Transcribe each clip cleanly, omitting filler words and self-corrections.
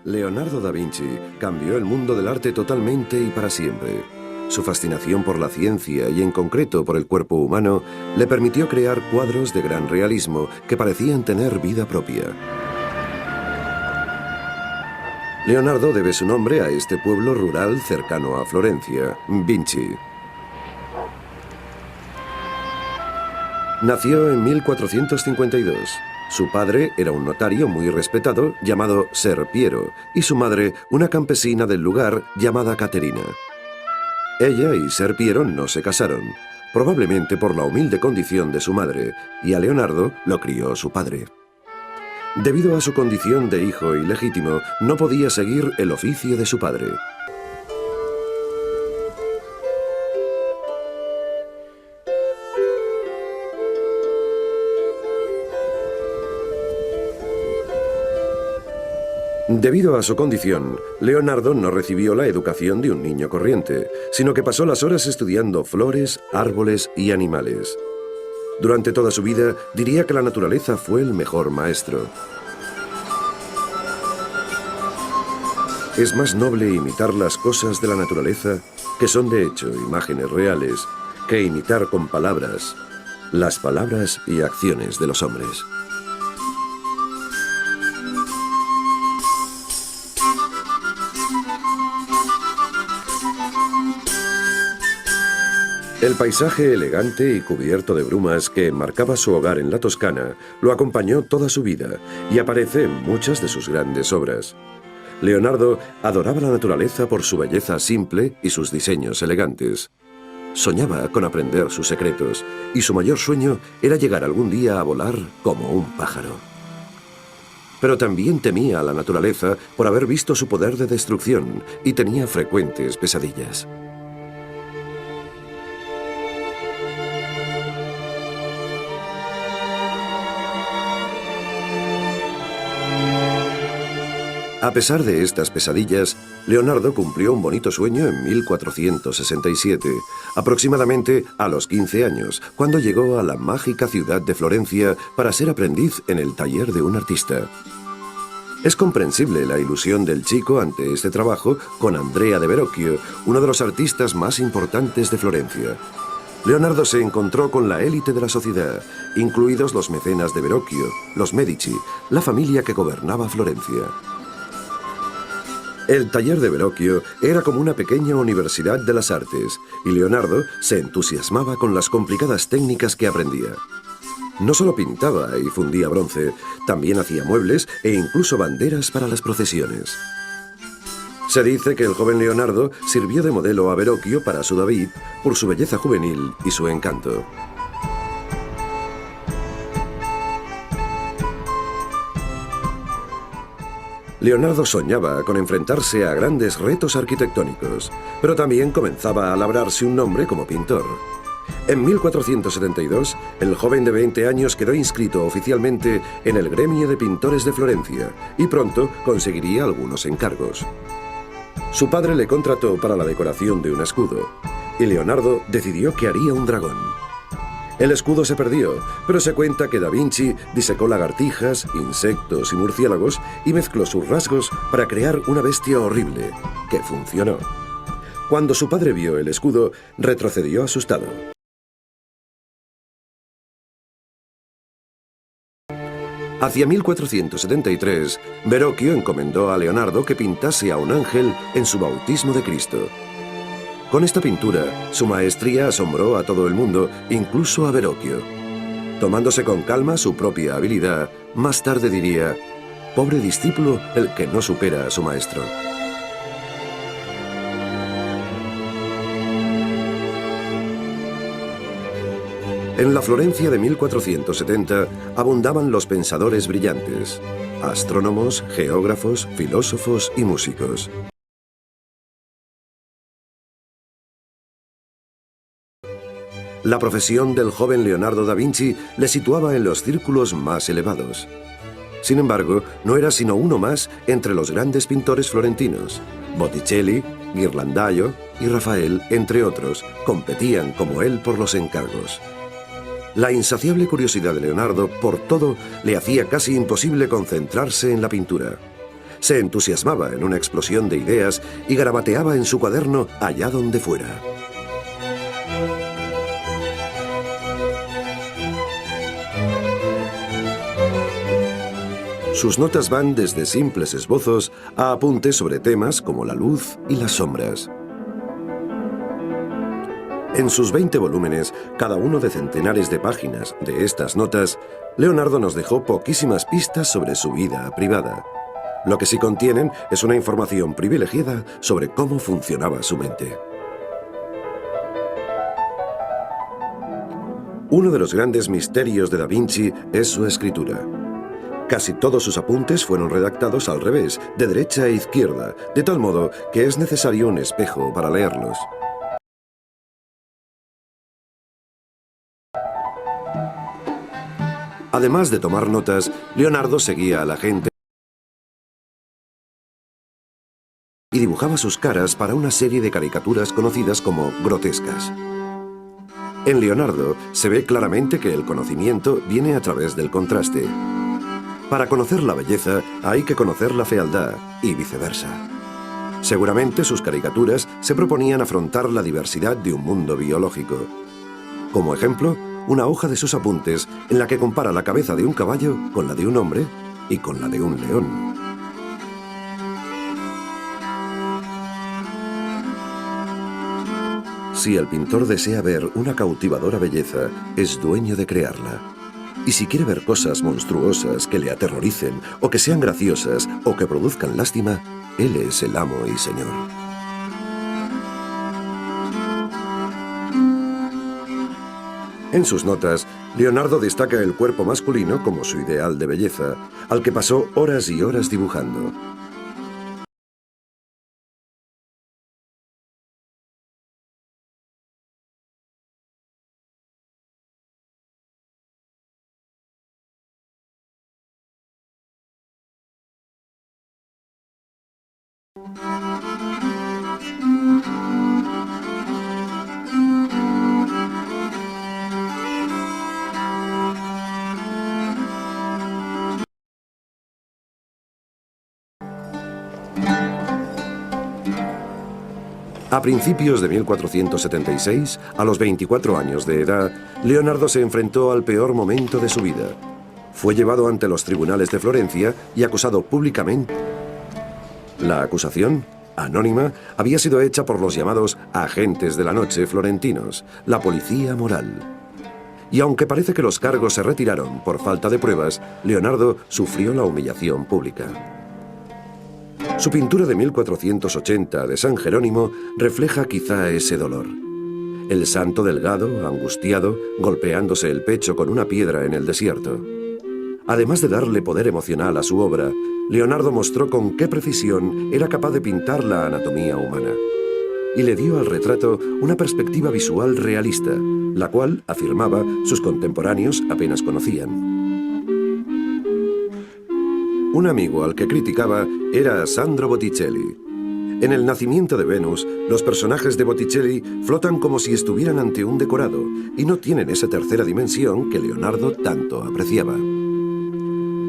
Leonardo da Vinci cambió el mundo del arte totalmente y para siempre. Su fascinación por la ciencia y en concreto por el cuerpo humano le permitió crear cuadros de gran realismo que parecían tener vida propia. Leonardo debe su nombre a este pueblo rural cercano a Florencia, Vinci. Nació en 1452. Su padre era un notario muy respetado llamado Ser Piero y su madre una campesina del lugar llamada Caterina. Ella y Ser Piero no se casaron, probablemente por la humilde condición de su madre, y a Leonardo lo crió su padre. Debido a su condición de hijo ilegítimo, no podía seguir el oficio de su padre. Debido a su condición, Leonardo no recibió la educación de un niño corriente, sino que pasó las horas estudiando flores, árboles y animales. Durante toda su vida diría que la naturaleza fue el mejor maestro. Es más noble imitar las cosas de la naturaleza, que son de hecho imágenes reales, que imitar con palabras las palabras y acciones de los hombres. El paisaje elegante y cubierto de brumas que enmarcaba su hogar en la Toscana lo acompañó toda su vida y aparece en muchas de sus grandes obras. Leonardo adoraba la naturaleza por su belleza simple y sus diseños elegantes. Soñaba con aprender sus secretos y su mayor sueño era llegar algún día a volar como un pájaro. Pero también temía a la naturaleza por haber visto su poder de destrucción y tenía frecuentes pesadillas. A pesar de estas pesadillas, Leonardo cumplió un bonito sueño en 1467, aproximadamente a los 15 años, cuando llegó a la mágica ciudad de Florencia para ser aprendiz en el taller de un artista. Es comprensible la ilusión del chico ante este trabajo con Andrea de Verrocchio, uno de los artistas más importantes de Florencia. Leonardo se encontró con la élite de la sociedad, incluidos los mecenas de Verrocchio, los Medici, la familia que gobernaba Florencia. El taller de Verrocchio era como una pequeña universidad de las artes, y Leonardo se entusiasmaba con las complicadas técnicas que aprendía. No solo pintaba y fundía bronce, también hacía muebles e incluso banderas para las procesiones. Se dice que el joven Leonardo sirvió de modelo a Verrocchio para su David por su belleza juvenil y su encanto. Leonardo soñaba con enfrentarse a grandes retos arquitectónicos, pero también comenzaba a labrarse un nombre como pintor. En 1472, el joven de 20 años quedó inscrito oficialmente en el gremio de pintores de Florencia y pronto conseguiría algunos encargos. Su padre le contrató para la decoración de un escudo, y Leonardo decidió que haría un dragón. El escudo se perdió, pero se cuenta que Da Vinci disecó lagartijas, insectos y murciélagos y mezcló sus rasgos para crear una bestia horrible, que funcionó. Cuando su padre vio el escudo, retrocedió asustado. Hacia 1473, Verrocchio encomendó a Leonardo que pintase a un ángel en su bautismo de Cristo. Con esta pintura, su maestría asombró a todo el mundo, incluso a Verrocchio. Tomándose con calma su propia habilidad, más tarde diría: «Pobre discípulo el que no supera a su maestro». En la Florencia de 1470 abundaban los pensadores brillantes, astrónomos, geógrafos, filósofos y músicos. La profesión del joven Leonardo da Vinci le situaba en los círculos más elevados. Sin embargo, no era sino uno más entre los grandes pintores florentinos. Botticelli, Ghirlandaio y Rafael, entre otros, competían como él por los encargos. La insaciable curiosidad de Leonardo por todo le hacía casi imposible concentrarse en la pintura. Se entusiasmaba en una explosión de ideas y garabateaba en su cuaderno allá donde fuera. Sus notas van desde simples esbozos a apuntes sobre temas como la luz y las sombras. En sus 20 volúmenes, cada uno de centenares de páginas de estas notas, Leonardo nos dejó poquísimas pistas sobre su vida privada. Lo que sí contienen es una información privilegiada sobre cómo funcionaba su mente. Uno de los grandes misterios de Da Vinci es su escritura. Casi todos sus apuntes fueron redactados al revés, de derecha a izquierda, de tal modo que es necesario un espejo para leerlos. Además de tomar notas, Leonardo seguía a la gente y dibujaba sus caras para una serie de caricaturas conocidas como grotescas. En Leonardo se ve claramente que el conocimiento viene a través del contraste. Para conocer la belleza hay que conocer la fealdad y viceversa. Seguramente sus caricaturas se proponían afrontar la diversidad de un mundo biológico. Como ejemplo, una hoja de sus apuntes en la que compara la cabeza de un caballo con la de un hombre y con la de un león. Si el pintor desea ver una cautivadora belleza, es dueño de crearla. Y si quiere ver cosas monstruosas que le aterroricen, o que sean graciosas, o que produzcan lástima, él es el amo y señor. En sus notas, Leonardo destaca el cuerpo masculino como su ideal de belleza, al que pasó horas y horas dibujando. A principios de 1476, a los 24 años de edad, Leonardo se enfrentó al peor momento de su vida. Fue llevado ante los tribunales de Florencia y acusado públicamente. La acusación, anónima, había sido hecha por los llamados agentes de la noche florentinos, la policía moral. Y aunque parece que los cargos se retiraron por falta de pruebas, Leonardo sufrió la humillación pública. Su pintura de 1480 de San Jerónimo refleja quizá ese dolor. El santo delgado, angustiado, golpeándose el pecho con una piedra en el desierto. Además de darle poder emocional a su obra, Leonardo mostró con qué precisión era capaz de pintar la anatomía humana. Y le dio al retrato una perspectiva visual realista, la cual, afirmaba, sus contemporáneos apenas conocían. Un amigo al que criticaba era Sandro Botticelli. En El nacimiento de Venus, los personajes de Botticelli flotan como si estuvieran ante un decorado y no tienen esa tercera dimensión que Leonardo tanto apreciaba.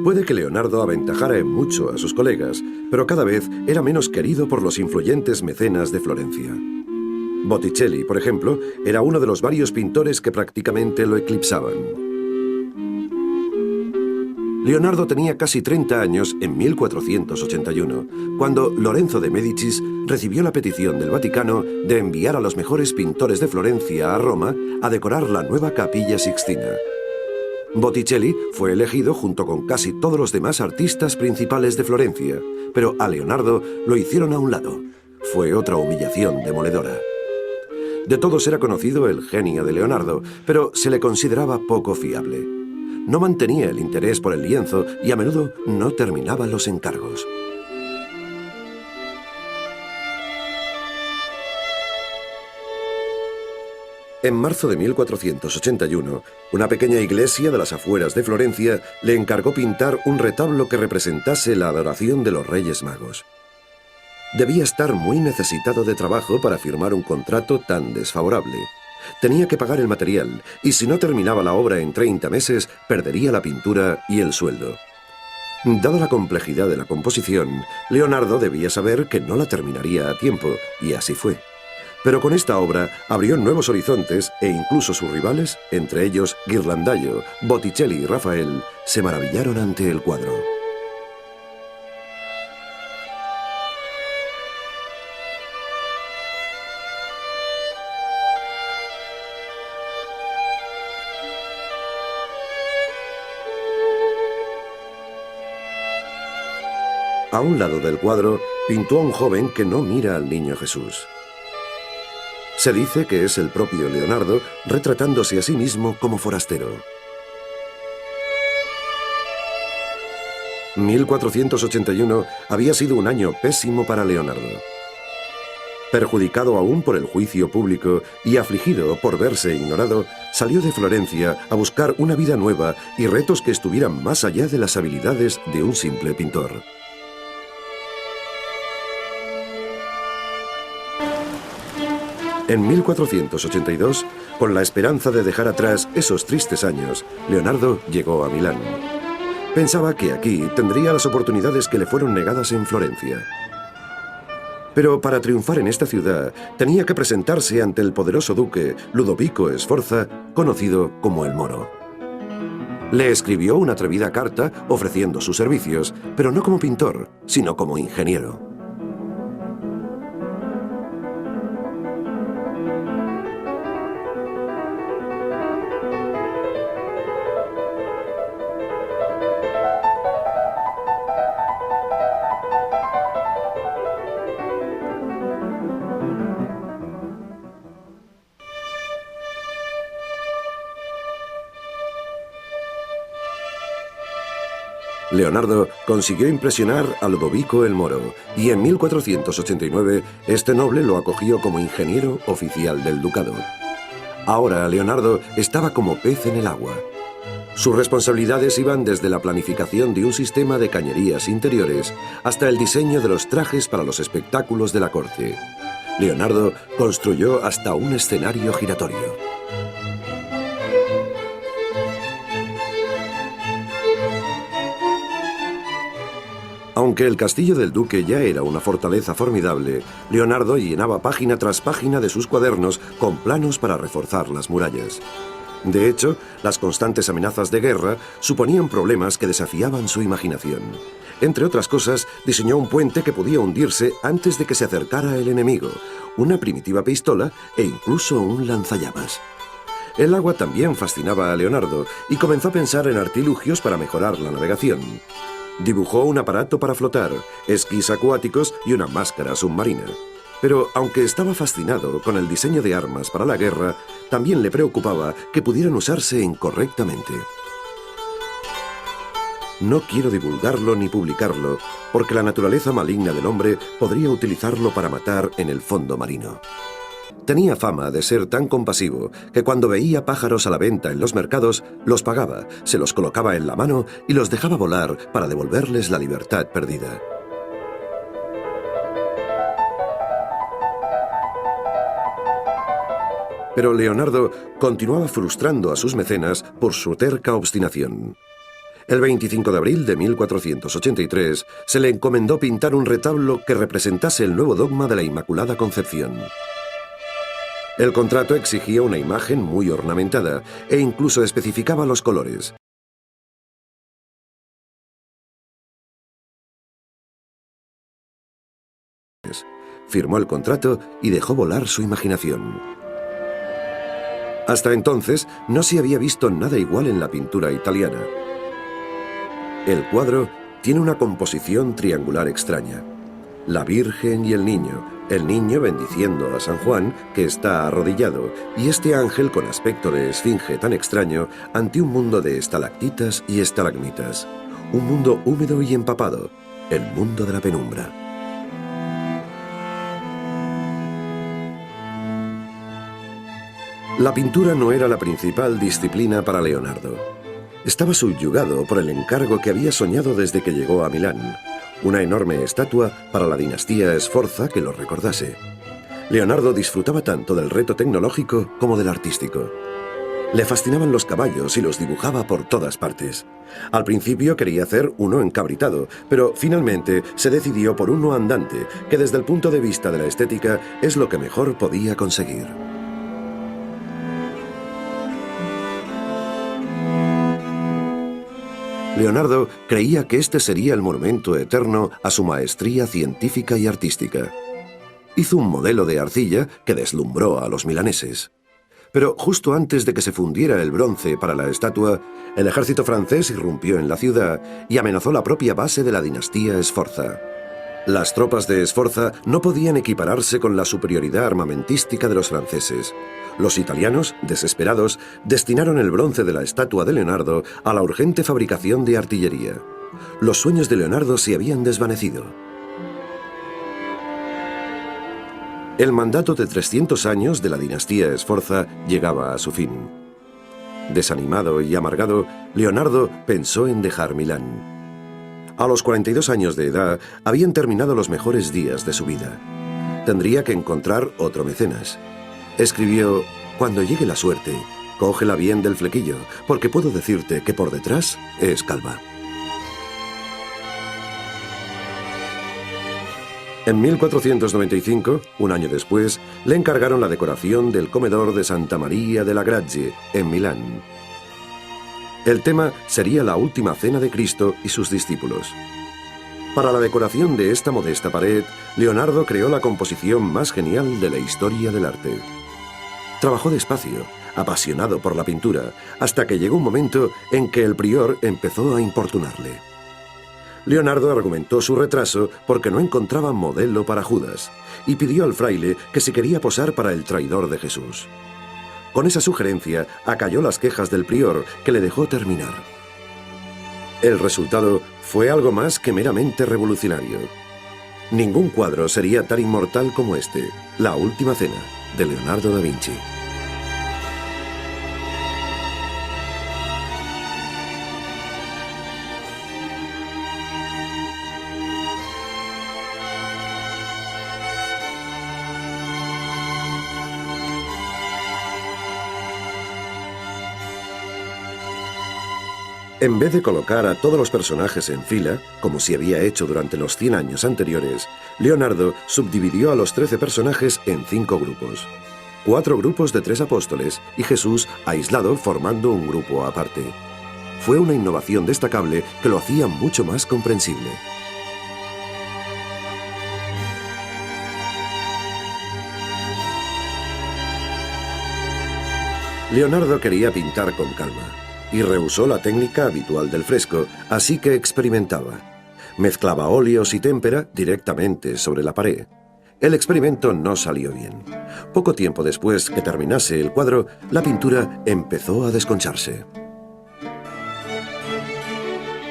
Puede que Leonardo aventajara en mucho a sus colegas, pero cada vez era menos querido por los influyentes mecenas de Florencia. Botticelli, por ejemplo, era uno de los varios pintores que prácticamente lo eclipsaban. Leonardo tenía casi 30 años en 1481, cuando Lorenzo de Médicis recibió la petición del Vaticano de enviar a los mejores pintores de Florencia a Roma a decorar la nueva Capilla Sixtina. Botticelli fue elegido junto con casi todos los demás artistas principales de Florencia, pero a Leonardo lo hicieron a un lado. Fue otra humillación demoledora. De todos era conocido el genio de Leonardo, pero se le consideraba poco fiable. No mantenía el interés por el lienzo y a menudo no terminaba los encargos. En marzo de 1481, una pequeña iglesia de las afueras de Florencia le encargó pintar un retablo que representase la adoración de los Reyes Magos. Debía estar muy necesitado de trabajo para firmar un contrato tan desfavorable. Tenía que pagar el material y si no terminaba la obra en 30 meses, perdería la pintura y el sueldo. Dada la complejidad de la composición, Leonardo debía saber que no la terminaría a tiempo, y así fue. Pero con esta obra abrió nuevos horizontes e incluso sus rivales, entre ellos Ghirlandaio, Botticelli y Rafael, se maravillaron ante el cuadro. A un lado del cuadro pintó a un joven que no mira al niño Jesús. Se dice que es el propio Leonardo retratándose a sí mismo como forastero. 1481 había sido un año pésimo para Leonardo. Perjudicado aún por el juicio público y afligido por verse ignorado, salió de Florencia a buscar una vida nueva y retos que estuvieran más allá de las habilidades de un simple pintor. En 1482, con la esperanza de dejar atrás esos tristes años, Leonardo llegó a Milán. Pensaba que aquí tendría las oportunidades que le fueron negadas en Florencia. Pero para triunfar en esta ciudad, tenía que presentarse ante el poderoso duque Ludovico Sforza, conocido como el Moro. Le escribió una atrevida carta ofreciendo sus servicios, pero no como pintor, sino como ingeniero. Leonardo consiguió impresionar a Ludovico el Moro y en 1489 este noble lo acogió como ingeniero oficial del ducado. Ahora Leonardo estaba como pez en el agua. Sus responsabilidades iban desde la planificación de un sistema de cañerías interiores hasta el diseño de los trajes para los espectáculos de la corte. Leonardo construyó hasta un escenario giratorio. Aunque el castillo del duque ya era una fortaleza formidable, Leonardo llenaba página tras página de sus cuadernos con planos para reforzar las murallas. De hecho, las constantes amenazas de guerra suponían problemas que desafiaban su imaginación. Entre otras cosas, diseñó un puente que podía hundirse antes de que se acercara el enemigo, una primitiva pistola e incluso un lanzallamas. El agua también fascinaba a Leonardo y comenzó a pensar en artilugios para mejorar la navegación. Dibujó un aparato para flotar, esquís acuáticos y una máscara submarina. Pero aunque estaba fascinado con el diseño de armas para la guerra, también le preocupaba que pudieran usarse incorrectamente. No quiero divulgarlo ni publicarlo, porque la naturaleza maligna del hombre podría utilizarlo para matar en el fondo marino. Tenía fama de ser tan compasivo que cuando veía pájaros a la venta en los mercados, los pagaba, se los colocaba en la mano y los dejaba volar para devolverles la libertad perdida. Pero Leonardo continuaba frustrando a sus mecenas por su terca obstinación. El 25 de abril de 1483 se le encomendó pintar un retablo que representase el nuevo dogma de la Inmaculada Concepción. El contrato exigía una imagen muy ornamentada e incluso especificaba los colores. Firmó el contrato y dejó volar su imaginación. Hasta entonces no se había visto nada igual en la pintura italiana. El cuadro tiene una composición triangular extraña. La Virgen y el niño bendiciendo a San Juan, que está arrodillado, y este ángel con aspecto de esfinge tan extraño ante un mundo de estalactitas y estalagmitas. Un mundo húmedo y empapado, el mundo de la penumbra. La pintura no era la principal disciplina para Leonardo. Estaba subyugado por el encargo que había soñado desde que llegó a Milán. Una enorme estatua para la dinastía Sforza que lo recordase. Leonardo disfrutaba tanto del reto tecnológico como del artístico. Le fascinaban los caballos y los dibujaba por todas partes. Al principio quería hacer uno encabritado, pero finalmente se decidió por uno andante, que desde el punto de vista de la estética es lo que mejor podía conseguir. Leonardo creía que este sería el monumento eterno a su maestría científica y artística. Hizo un modelo de arcilla que deslumbró a los milaneses. Pero justo antes de que se fundiera el bronce para la estatua, el ejército francés irrumpió en la ciudad y amenazó la propia base de la dinastía Sforza. Las tropas de Sforza no podían equipararse con la superioridad armamentística de los franceses. Los italianos, desesperados, destinaron el bronce de la estatua de Leonardo a la urgente fabricación de artillería. Los sueños de Leonardo se habían desvanecido. El mandato de 300 años de la dinastía Sforza llegaba a su fin. Desanimado y amargado, Leonardo pensó en dejar Milán. A los 42 años de edad habían terminado los mejores días de su vida. Tendría que encontrar otro mecenas. Escribió: «Cuando llegue la suerte, cógela bien del flequillo, porque puedo decirte que por detrás es calva». En 1495, un año después, le encargaron la decoración del comedor de Santa María della Grazie, en Milán. El tema sería la última cena de Cristo y sus discípulos. Para la decoración de esta modesta pared, Leonardo creó la composición más genial de la historia del arte. Trabajó despacio, apasionado por la pintura, hasta que llegó un momento en que el prior empezó a importunarle. Leonardo argumentó su retraso porque no encontraba modelo para Judas y pidió al fraile que si quería posar para el traidor de Jesús. Con esa sugerencia acalló las quejas del prior, que le dejó terminar. El resultado fue algo más que meramente revolucionario. Ningún cuadro sería tan inmortal como este, La Última Cena, de Leonardo da Vinci. En vez de colocar a todos los personajes en fila, como se había hecho durante los 100 años anteriores, Leonardo subdividió a los 13 personajes en 5 grupos. 4 grupos de 3 apóstoles y Jesús aislado formando un grupo aparte. Fue una innovación destacable que lo hacía mucho más comprensible. Leonardo quería pintar con calma y rehusó la técnica habitual del fresco, así que experimentaba. Mezclaba óleos y témpera directamente sobre la pared. El experimento no salió bien. Poco tiempo después que terminase el cuadro, la pintura empezó a desconcharse.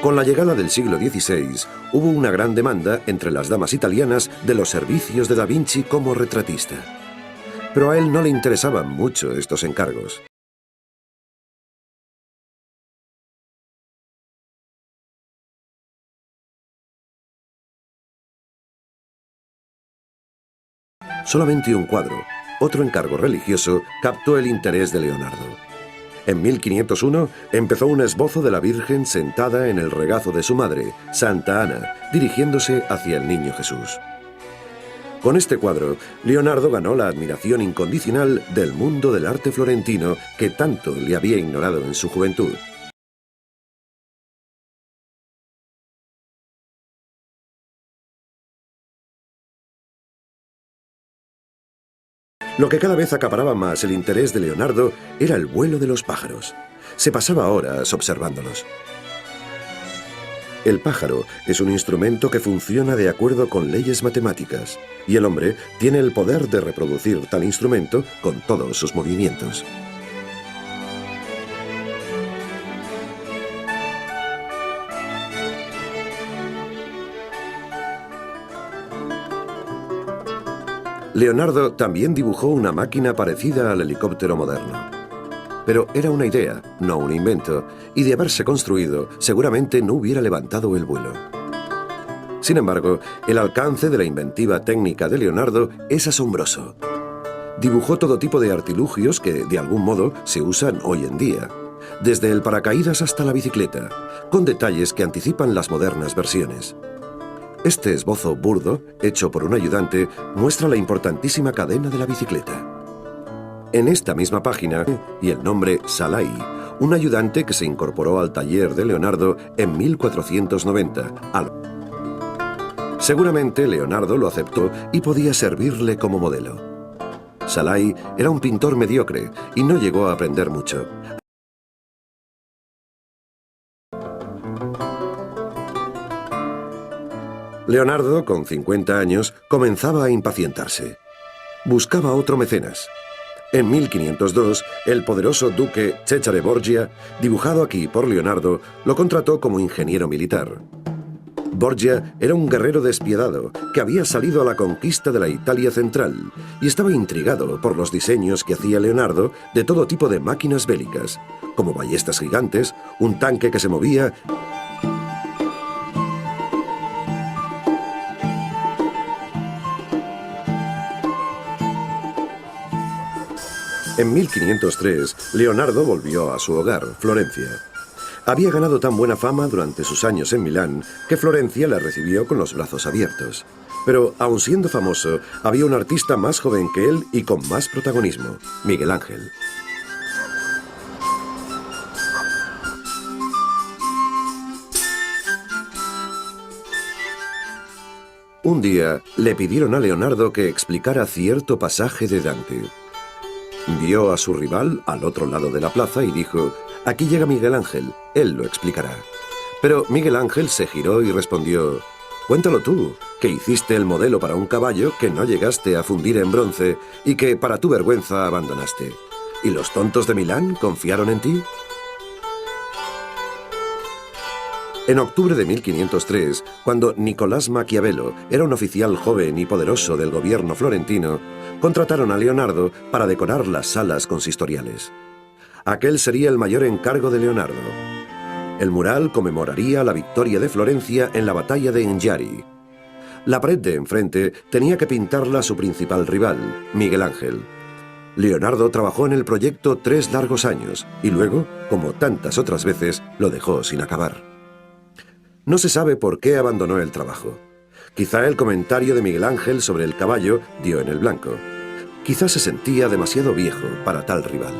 Con la llegada del siglo XVI, hubo una gran demanda entre las damas italianas de los servicios de Da Vinci como retratista. Pero a él no le interesaban mucho estos encargos. Solamente un cuadro, otro encargo religioso, captó el interés de Leonardo. En 1501 empezó un esbozo de la Virgen sentada en el regazo de su madre, Santa Ana, dirigiéndose hacia el Niño Jesús. Con este cuadro, Leonardo ganó la admiración incondicional del mundo del arte florentino que tanto le había ignorado en su juventud. Lo que cada vez acaparaba más el interés de Leonardo era el vuelo de los pájaros. Se pasaba horas observándolos. El pájaro es un instrumento que funciona de acuerdo con leyes matemáticas, y el hombre tiene el poder de reproducir tal instrumento con todos sus movimientos. Leonardo también dibujó una máquina parecida al helicóptero moderno. Pero era una idea, no un invento, y de haberse construido, seguramente no hubiera levantado el vuelo. Sin embargo, el alcance de la inventiva técnica de Leonardo es asombroso. Dibujó todo tipo de artilugios que, de algún modo, se usan hoy en día, desde el paracaídas hasta la bicicleta, con detalles que anticipan las modernas versiones. Este esbozo burdo, hecho por un ayudante, muestra la importantísima cadena de la bicicleta. En esta misma página, y el nombre Salai, un ayudante que se incorporó al taller de Leonardo en 1490. Seguramente Leonardo lo aceptó y podía servirle como modelo. Salai era un pintor mediocre y no llegó a aprender mucho. Leonardo, con 50 años, comenzaba a impacientarse. Buscaba otro mecenas. En 1502, el poderoso duque Cesare Borgia, dibujado aquí por Leonardo, lo contrató como ingeniero militar. Borgia era un guerrero despiadado que había salido a la conquista de la Italia central y estaba intrigado por los diseños que hacía Leonardo de todo tipo de máquinas bélicas, como ballestas gigantes, un tanque que se movía. En 1503, Leonardo volvió a su hogar, Florencia. Había ganado tan buena fama durante sus años en Milán que Florencia la recibió con los brazos abiertos. Pero, aun siendo famoso, había un artista más joven que él y con más protagonismo, Miguel Ángel. Un día le pidieron a Leonardo que explicara cierto pasaje de Dante. Vio a su rival al otro lado de la plaza y dijo: «Aquí llega Miguel Ángel, él lo explicará». Pero Miguel Ángel se giró y respondió: «Cuéntalo tú, que hiciste el modelo para un caballo que no llegaste a fundir en bronce y que para tu vergüenza abandonaste. ¿Y los tontos de Milán confiaron en ti?». En octubre de 1503, cuando Nicolás Maquiavelo era un oficial joven y poderoso del gobierno florentino, contrataron a Leonardo para decorar las salas consistoriales. Aquel sería el mayor encargo de Leonardo. El mural conmemoraría la victoria de Florencia en la batalla de Engiari. La pared de enfrente tenía que pintarla su principal rival, Miguel Ángel. Leonardo trabajó en el proyecto 3 largos años y luego, como tantas otras veces, lo dejó sin acabar. No se sabe por qué abandonó el trabajo. Quizá el comentario de Miguel Ángel sobre el caballo dio en el blanco. Quizá se sentía demasiado viejo para tal rival.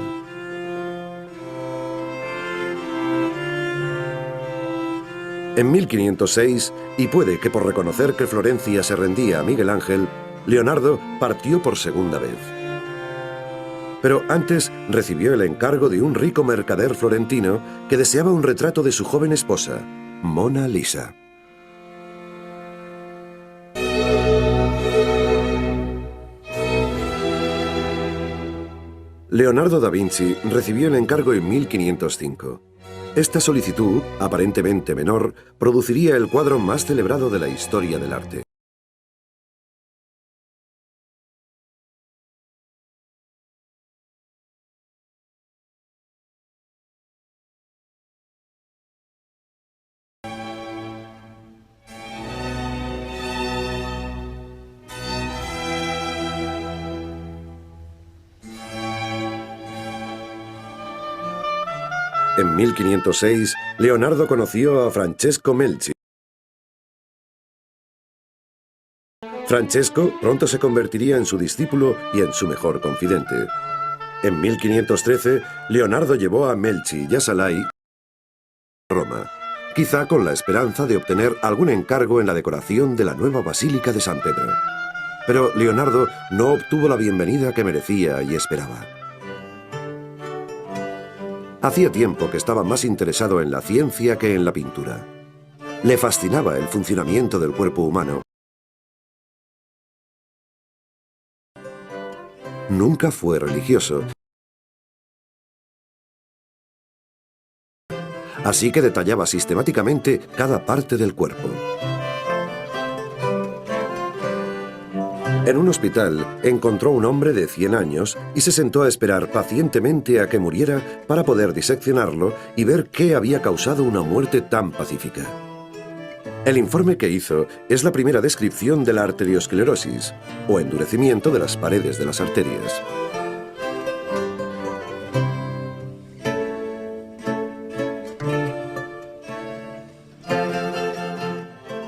En 1506, y puede que por reconocer que Florencia se rendía a Miguel Ángel, Leonardo partió por segunda vez. Pero antes recibió el encargo de un rico mercader florentino que deseaba un retrato de su joven esposa, Mona Lisa. Leonardo da Vinci recibió el encargo en 1505. Esta solicitud, aparentemente menor, produciría el cuadro más celebrado de la historia del arte. En 1506, Leonardo conoció a Francesco Melzi. Francesco pronto se convertiría en su discípulo y en su mejor confidente. En 1513, Leonardo llevó a Melzi y a Salai a Roma, quizá con la esperanza de obtener algún encargo en la decoración de la nueva Basílica de San Pedro. Pero Leonardo no obtuvo la bienvenida que merecía y esperaba. Hacía tiempo que estaba más interesado en la ciencia que en la pintura. Le fascinaba el funcionamiento del cuerpo humano. Nunca fue religioso. Así que detallaba sistemáticamente cada parte del cuerpo. En un hospital encontró un hombre de 100 años y se sentó a esperar pacientemente a que muriera para poder diseccionarlo y ver qué había causado una muerte tan pacífica. El informe que hizo es la primera descripción de la arteriosclerosis, o endurecimiento de las paredes de las arterias.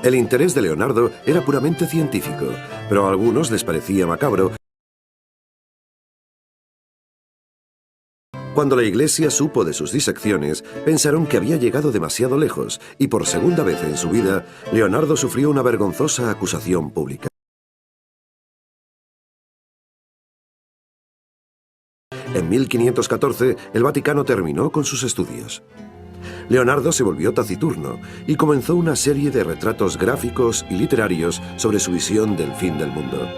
El interés de Leonardo era puramente científico, pero a algunos les parecía macabro. Cuando la Iglesia supo de sus disecciones, pensaron que había llegado demasiado lejos y por segunda vez en su vida, Leonardo sufrió una vergonzosa acusación pública. En 1514, el Vaticano terminó con sus estudios. Leonardo se volvió taciturno y comenzó una serie de retratos gráficos y literarios sobre su visión del fin del mundo.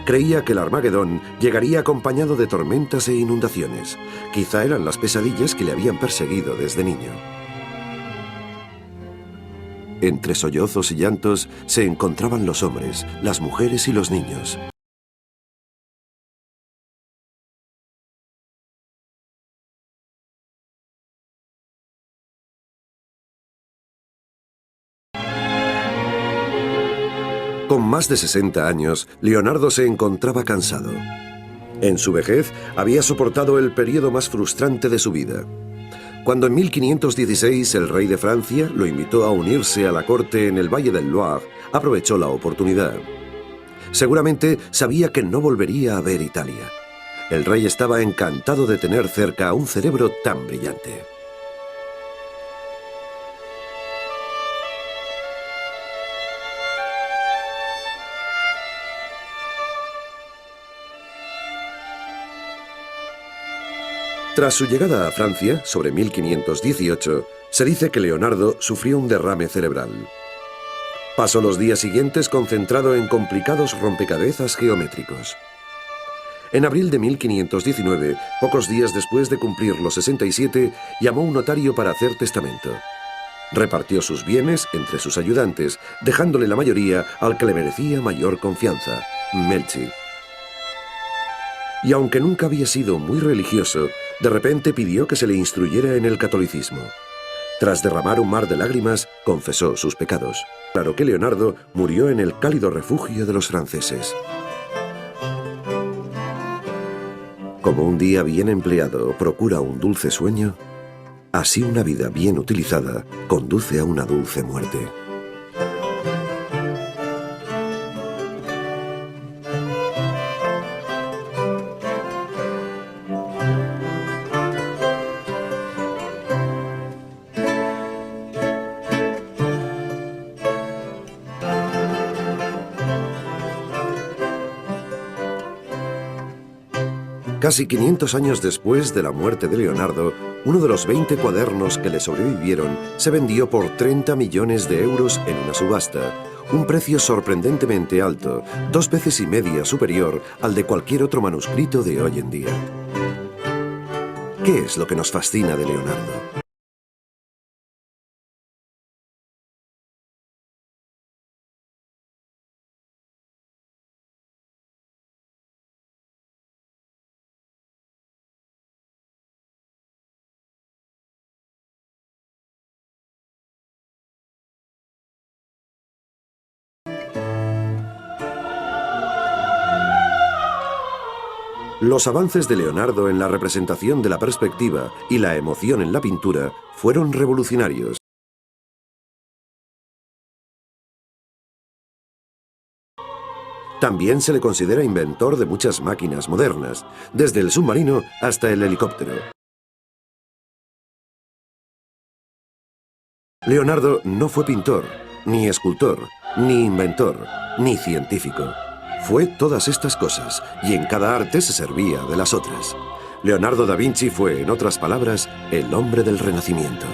Creía que el Armagedón llegaría acompañado de tormentas e inundaciones. Quizá eran las pesadillas que le habían perseguido desde niño. Entre sollozos y llantos se encontraban los hombres, las mujeres y los niños. Con más de 60 años, Leonardo se encontraba cansado. En su vejez, había soportado el periodo más frustrante de su vida. Cuando en 1516 el rey de Francia lo invitó a unirse a la corte en el Valle del Loire, aprovechó la oportunidad. Seguramente sabía que no volvería a ver Italia. El rey estaba encantado de tener cerca a un cerebro tan brillante. Tras su llegada a Francia, sobre 1518, se dice que Leonardo sufrió un derrame cerebral. Pasó los días siguientes concentrado en complicados rompecabezas geométricos. En abril de 1519, pocos días después de cumplir los 67, llamó a un notario para hacer testamento. Repartió sus bienes entre sus ayudantes, dejándole la mayoría al que le merecía mayor confianza, Melzi. Y aunque nunca había sido muy religioso, de repente pidió que se le instruyera en el catolicismo. Tras derramar un mar de lágrimas, confesó sus pecados. Claro que Leonardo murió en el cálido refugio de los franceses. Como un día bien empleado procura un dulce sueño, así una vida bien utilizada conduce a una dulce muerte. Casi 500 años después de la muerte de Leonardo, uno de los 20 cuadernos que le sobrevivieron se vendió por 30 millones de euros en una subasta, un precio sorprendentemente alto, 2 veces y media superior al de cualquier otro manuscrito de hoy en día. ¿Qué es lo que nos fascina de Leonardo? Los avances de Leonardo en la representación de la perspectiva y la emoción en la pintura fueron revolucionarios. También se le considera inventor de muchas máquinas modernas, desde el submarino hasta el helicóptero. Leonardo no fue pintor, ni escultor, ni inventor, ni científico. Fue todas estas cosas, y en cada arte se servía de las otras. Leonardo da Vinci fue, en otras palabras, el hombre del Renacimiento.